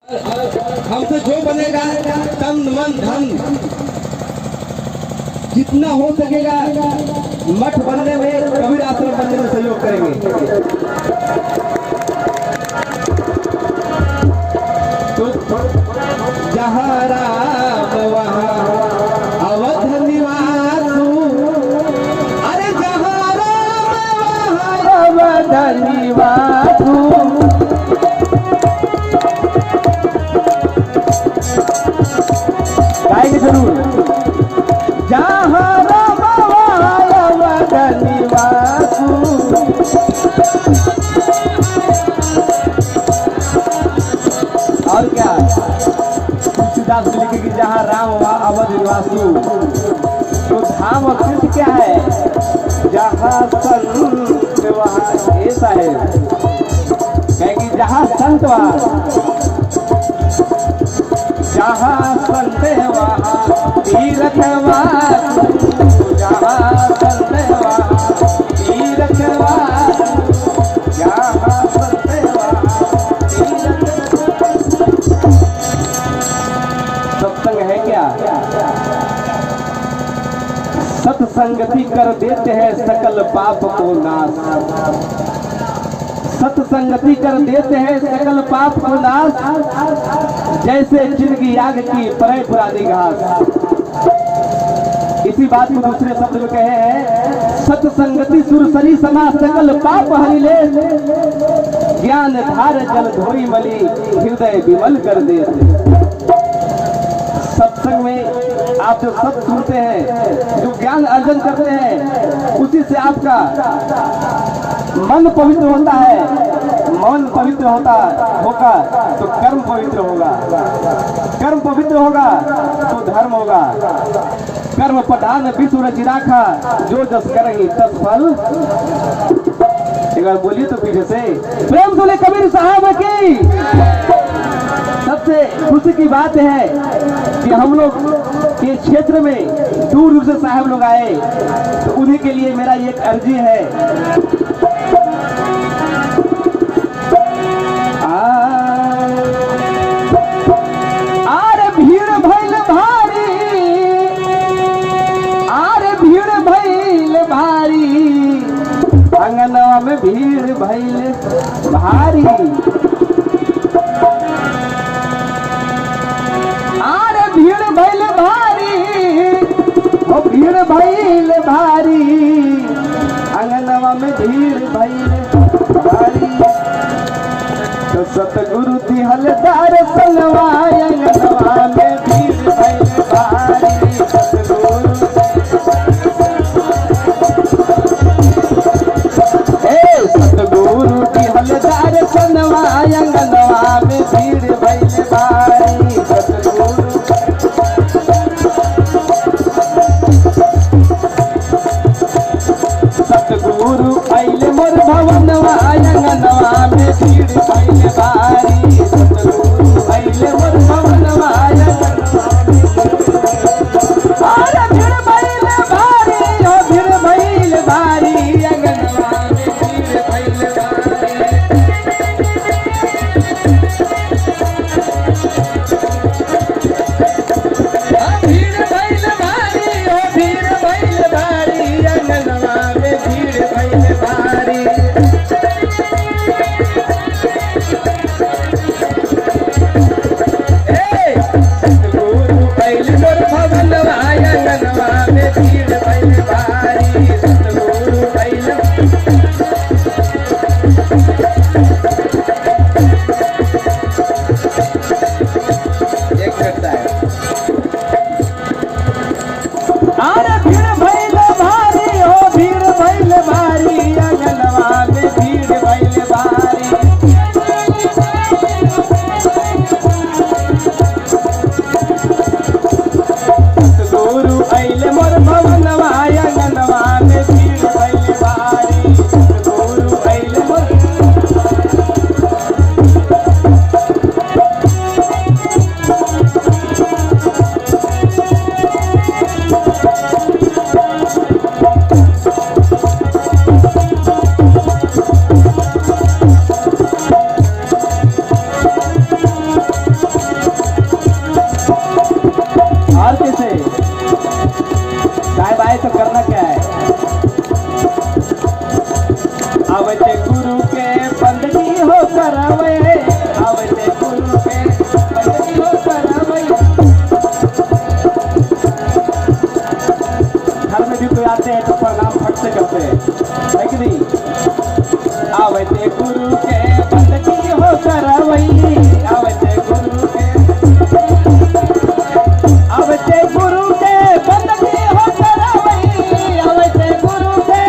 हमसे जो बनेगा तन मन धन जितना हो सकेगा मठ बनने में, कबीर आश्रम बनने में सहयोग करेंगे। तो जहाँ राम वहाँ अवध निवासु, अरे जहाँ राम वहाँ अवध निवासु। गाएंगे जरूर। जहाँ राम वहाँ अवध निवासु, और क्या तुलसीदास जी लिखे कि जहाँ राम वहाँ अवध निवासु। तो धाम और तीर्थ क्या है? जहाँ संत वहाँ ऐसा है, कहेगी जहाँ संत वहाँ, जहाँ संत वहाँ तीर्थ वासु, जहाँ संत वहाँ तीर्थ वासु, जहाँ संत वहाँ तीर्थ। सत्संग है क्या? सत्संगति कर देते हैं सकल पाप को नाश। सत्संगति कर देते हैं सकल पाप को नाश, जैसे जिंदगी आग की परे पुरानी घास। इसी बात को दूसरे शब्द में कहे हैं, सत्संगति सुरसरी समा सकल पाप हरि ले, ज्ञान धार जल धोई मली हृदय विमल कर देते। सत्संग में आप जो सब सुनते हैं, जो ज्ञान अर्जन करते हैं, उसी से आपका मन पवित्र होता है। मन पवित्र होगा तो कर्म पवित्र होगा, कर्म पवित्र होगा तो धर्म होगा। कर्म प्रधान विश्व रचि राखा, जो जस करेंगे तस फल। एक बार बोलिए तो पीछे से प्रेम बोले कबीर साहब की। सबसे खुशी की बात है कि हम लोग के क्षेत्र में दूर दूर से साहब लोग आए, तो उन्हीं के लिए मेरा एक अर्जी है। आरे भीड़ भइल भारी, आरे भीड़ भइल भारी, अंगनवा में भीड़ भइल भारी। आरे भीड़ भइल भारी, ओ भीड़ भइल भारी, अंगनवा में भीड़ भइल भारी। तो सतगुरु दिहलदार संगवा अंगनवा में भीड़ भइल भारी। सतगुरु दिहलदार संगवा अंगनवा में भीड़ भइल भारी। सतगुरु आइले मोर भवनवा अंगनवा में भीड़ भइल भारी। सतगुरु आइले मोर भवनवा अंगनवा में भीड़ भइल भारी, ओ भीड़ भइल भारी, अंगनवा में भीड़ भइल भारी। भीड़ भइल भारी, ओ भीड़ भइल भारी, अंगनवा में भीड़ भइल भारी। गुरु के बंदगी हो करवई, आवते गुरु के बंदगी हो करवई, आवते गुरु के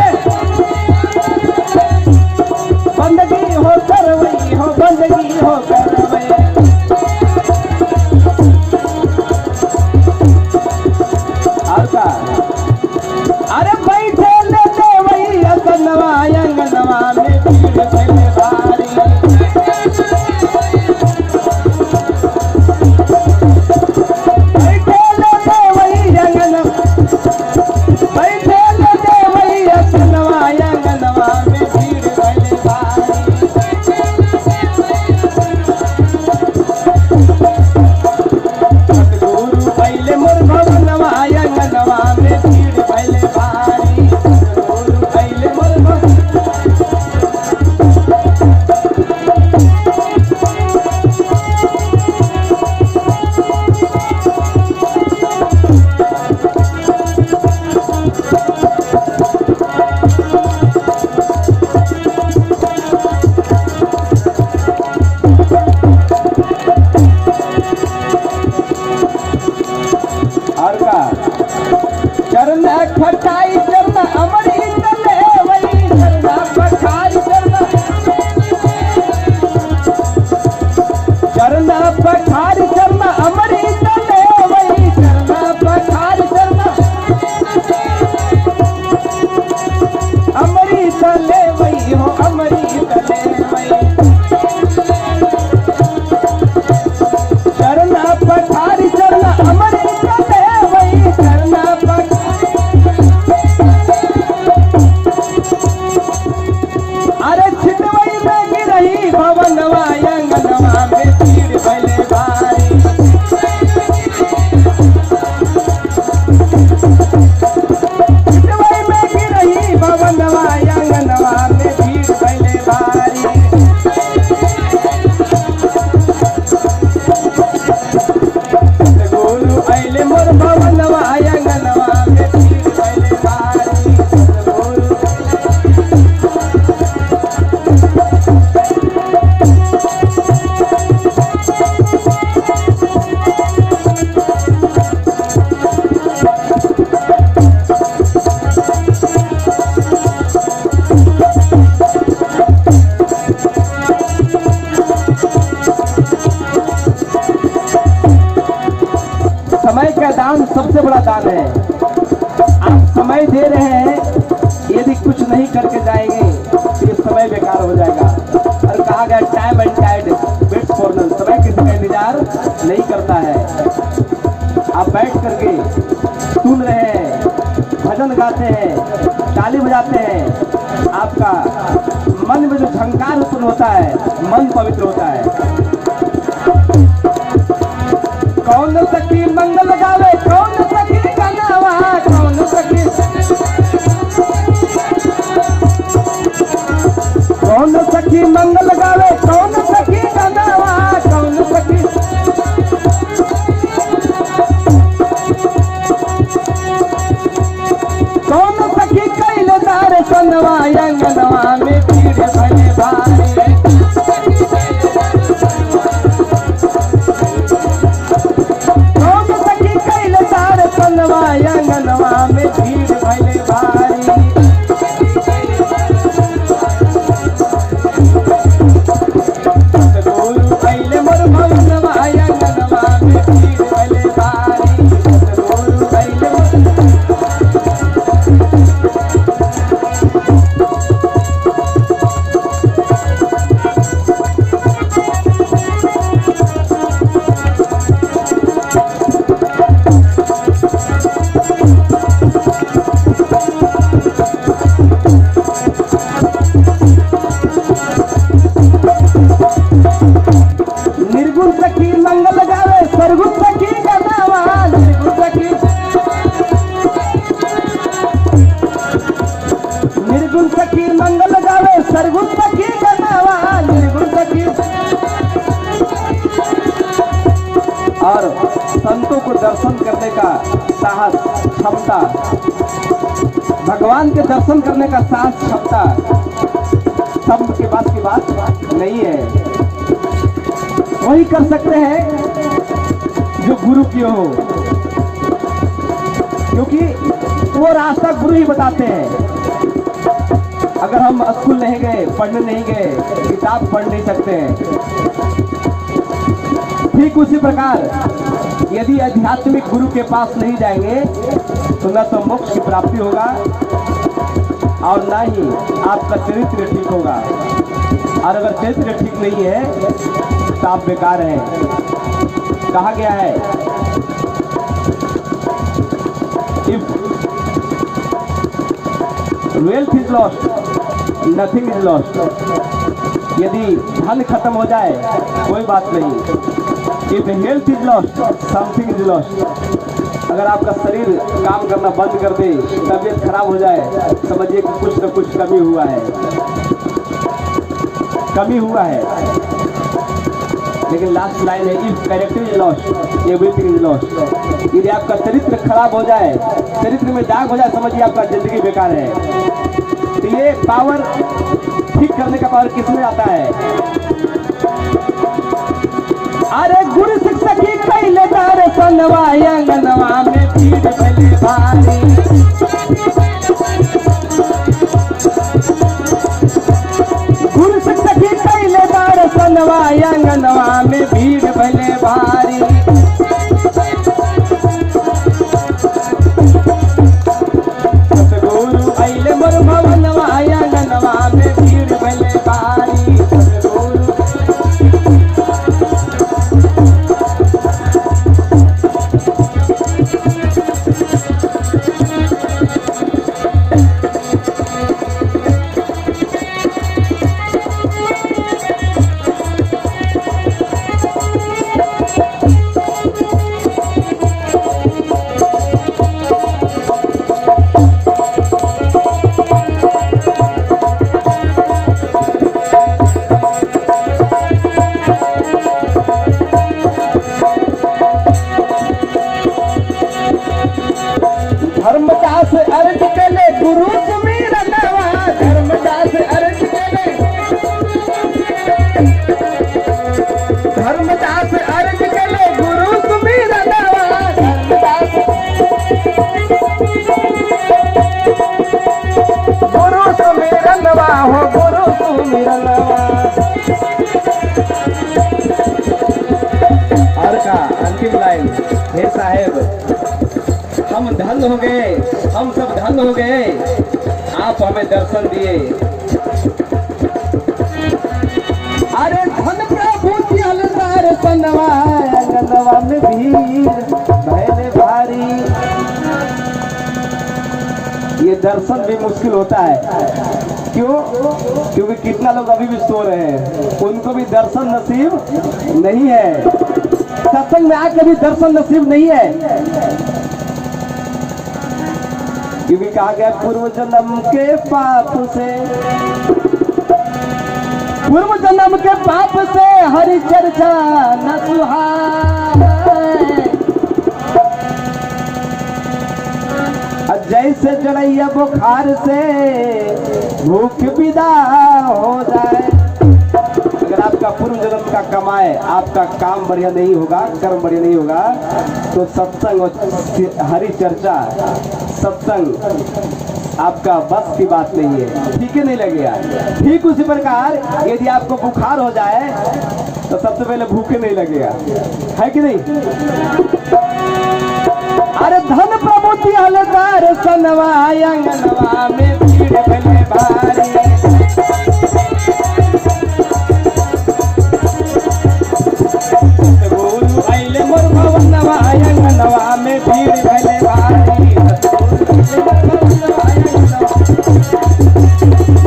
बंदगी हो करवई, हो बंदगी हो करवई। और का अरे बैठे लेते वही असनवा अंगनवा में भीड़ भले भारी, बैठे लेते वही अंगनवा, बैठे लेते वही असनवा अंगनवा में भीड़ भले भारी। सतगुरु पहले मोर भवनवा अंगनवा में भीड़ भले भारी, सतगुरु पहले मोर और का चरण खटाई चरण अमरी चले वही, चरण पठारी चरण पठारी चरण अमरी चले वही, चरण पठारी चरण अमरी चले वही, हो अमरी चले वही, चरण पठारी चरण अमरी चले वही, चरण अरे छिटवई में गिरही भवनवा अंगनवा में भीड़ भले भारी, छिटवई में गिरही भवनवा अंगनवा में भीड़ भले भारी। सतगुरु अइले मोर भवनवा अंगनवा में भीड़ भले भारी, सतगुरु समय का दान सबसे बड़ा दान है। आप समय दे रहे हैं, यदि कुछ नहीं करके जाएंगे तो ये समय बेकार हो जाएगा। और कहा गया time and tide wait for none, समय किसी का इंतजार नहीं करता है। आप बैठ करके सुन रहे हैं, भजन गाते हैं, ताली बजाते हैं, आपका मन में जो झंकार उत्पन्न होता है, मन पवित्र होता है। कौन सखी मंगल गावे, कौन सखी गनावा, कौन सखी, कौन सखी मंगल गावे, कौन सखी गनावा, कौन सखी, कौन सखी कैल तार सनवा अंगनवा में भीड़ भले भारी, अंगनवा में भीड़ भले भारी। सतगुरु पहले मोर भवनवा अंगनवा में भीड़ भले भारी, सतगुरु पहले और संतों को दर्शन करने का साहस, क्षमता, भगवान के दर्शन करने का साहस, क्षमता सब के पास की बात नहीं है। वही कर सकते हैं जो गुरु की हो, क्योंकि वो रास्ता गुरु ही बताते हैं। अगर हम स्कूल नहीं गए, पढ़ने नहीं गए, किताब पढ़ नहीं सकते हैं। ठीक उसी प्रकार यदि आध्यात्मिक गुरु के पास नहीं जाएंगे तो न तो मोक्ष की प्राप्ति होगा और न ही आपका चरित्र ठीक होगा। और अगर चरित्र ठीक नहीं है तो आप बेकार हैं। कहा गया है, if wealth is lost nothing is lost. यदि धन खत्म हो जाए कोई बात नहीं। If health is lost something is lost. अगर आपका शरीर काम करना बंद कर दे, तबीयत खराब हो जाए, समझिए कि कुछ न कुछ कमी हुआ है, कमी हुआ है। लेकिन लास्ट लाइन है, if character is lost everything is lost. यदि आपका चरित्र खराब हो जाए, चरित्र में दाग हो जाए, समझिए आपका जिंदगी बेकार है। तो ये पावर ठीक करने का पावर किसमें आता है? अरे गुरु शिक्षक ही कैले दर्शनवा अंगनवा में भीड़ भले भारी। गुरु शिक्षक ही कैले दर्शनवा अंगनवा में भीड़ भले भारी। सतगुरु अइले मोर भवनवा अंगनवा में भीड़ भले भारी। धर्मदास अर्ज केले गुरु सुमिरनवा, धर्मदास अर्ज केले, धर्मदास अर्ज केले गुरु सुमिरनवा, धर्मदास गुरु सुमिरनवा हो गुरु सुमिरनवा। और का अंतिम लाइन, हे साहेब हम धन हो गए, हम सब धन हो गए, आप हमें दर्शन दिए। अरे धन प्रभु दर्शनवा अंगनवा में भीड़ भले भारी। ये दर्शन भी मुश्किल होता है। क्यों? क्योंकि कितना लोग अभी भी सो रहे हैं, उनको भी दर्शन नसीब नहीं है। सत्संग में आके भी दर्शन नसीब नहीं है। क्योंकि कहा गया पूर्व जन्म के पाप से, पूर्व जन्म के पाप से हरि चर्चा न सुहाए। जैसे जड़ैया बुखार से भूख विदा हो जाए। अगर आपका पूर्व जन्म का कमाए, आपका काम बढ़िया नहीं होगा, कर्म बढ़िया नहीं होगा, तो सत्संग और हरि चर्चा, सत्संग आपका बस की बात नहीं है, ठीक है, नहीं लगेगा। ठीक उसी प्रकार यदि आपको बुखार हो जाए तो सबसे पहले भूखे नहीं लगेगा, है कि नहीं? अरे धन प्रभु हलदार सनवा अंगनवा में भीड़ भले भारी। गुरु अइले मोर भवनवा अंगनवा में भीड़ भले भारी।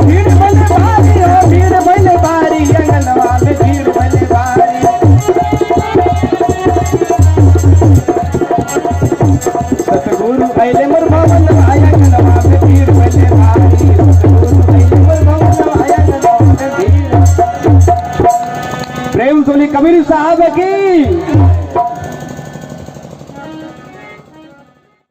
भीड़ भले भारी हो, भीड़ भले भारी, अंगनवा में भीड़ भले भारी। सतगुरु अइले मोर भवनवा अंगनवा में भीड़ भले भारी। सतगुरु अइले मोर भवनवा अंगनवा में भीड़। प्रेम सोनी कबीर साहब की।